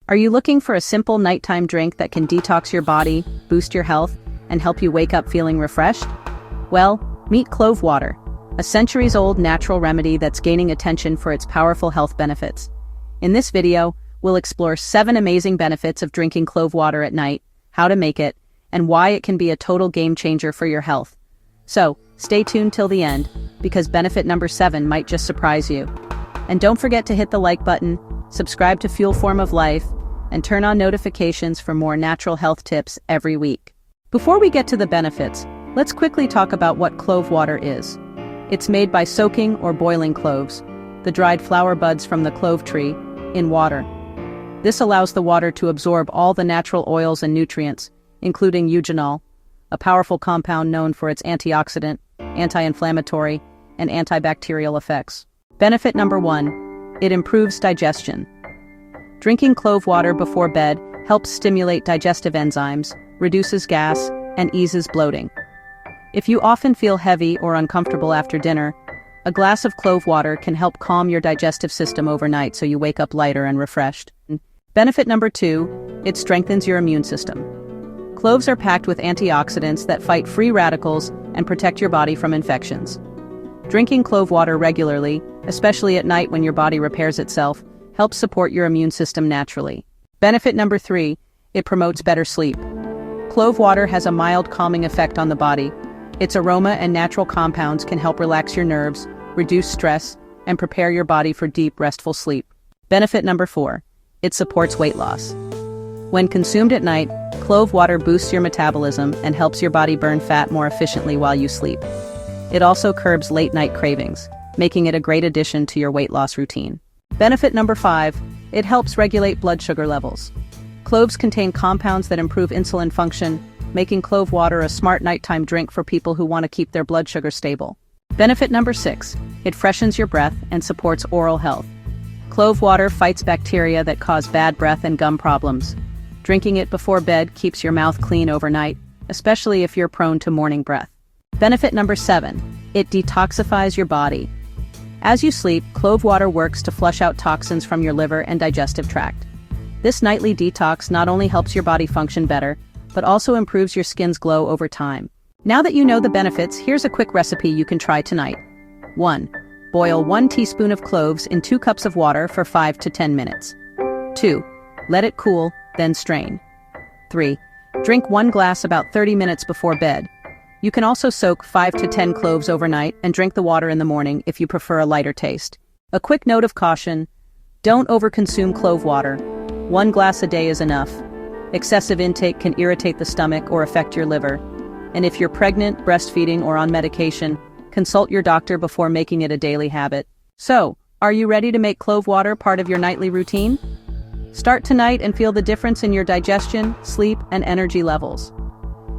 Are you looking for a simple nighttime drink that can detox your body, boost your health, and help you wake up feeling refreshed? Well, meet Clove water, a centuries-old natural remedy that's gaining attention for its powerful health benefits. In this video, we'll explore 7 amazing benefits of drinking clove water at night, how to make it, and why it can be a total game-changer for your health. So, stay tuned till the end, because benefit number 7 might just surprise you. And don't forget to hit the like button, subscribe to Fuel Form of Life, and turn on notifications for more natural health tips every week. Before we get to the benefits, let's quickly talk about what clove water is. It's made by soaking or boiling cloves, the dried flower buds from the clove tree, in water. This allows the water to absorb all the natural oils and nutrients, including eugenol, a powerful compound known for its antioxidant, anti-inflammatory, and antibacterial effects. Benefit number 1, it improves digestion. Drinking clove water before bed helps stimulate digestive enzymes, reduces gas, and eases bloating. If you often feel heavy or uncomfortable after dinner, a glass of clove water can help calm your digestive system overnight so you wake up lighter and refreshed. Benefit number 2, it strengthens your immune system. Cloves are packed with antioxidants that fight free radicals and protect your body from infections. Drinking clove water regularly, especially at night when your body repairs itself, helps support your immune system naturally. Benefit number 3, it promotes better sleep. Clove water has a mild calming effect on the body. Its aroma and natural compounds can help relax your nerves, reduce stress, and prepare your body for deep, restful sleep. Benefit number 4, it supports weight loss. When consumed at night, clove water boosts your metabolism and helps your body burn fat more efficiently while you sleep. It also curbs late-night cravings, making it a great addition to your weight loss routine. Benefit number 5, it helps regulate blood sugar levels. Cloves contain compounds that improve insulin function, making clove water a smart nighttime drink for people who want to keep their blood sugar stable. Benefit number 6, it freshens your breath and supports oral health. Clove water fights bacteria that cause bad breath and gum problems. Drinking it before bed keeps your mouth clean overnight, especially if you're prone to morning breath. Benefit number 7, it detoxifies your body. As you sleep, clove water works to flush out toxins from your liver and digestive tract. This nightly detox not only helps your body function better, but also improves your skin's glow over time. Now that you know the benefits, here's a quick recipe you can try tonight. 1. Boil 1 teaspoon of cloves in 2 cups of water for 5 to 10 minutes. 2. Let it cool, then strain. 3. Drink 1 glass about 30 minutes before bed. You can also soak 5 to 10 cloves overnight and drink the water in the morning if you prefer a lighter taste. A quick note of caution: don't overconsume clove water. 1 glass a day is enough. Excessive intake can irritate the stomach or affect your liver. And if you're pregnant, breastfeeding, or on medication, consult your doctor before making it a daily habit. So, are you ready to make clove water part of your nightly routine? Start tonight and feel the difference in your digestion, sleep, and energy levels.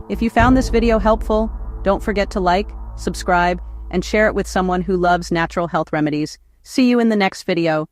If you found this video helpful, don't forget to like, subscribe, and share it with someone who loves natural health remedies. See you in the next video.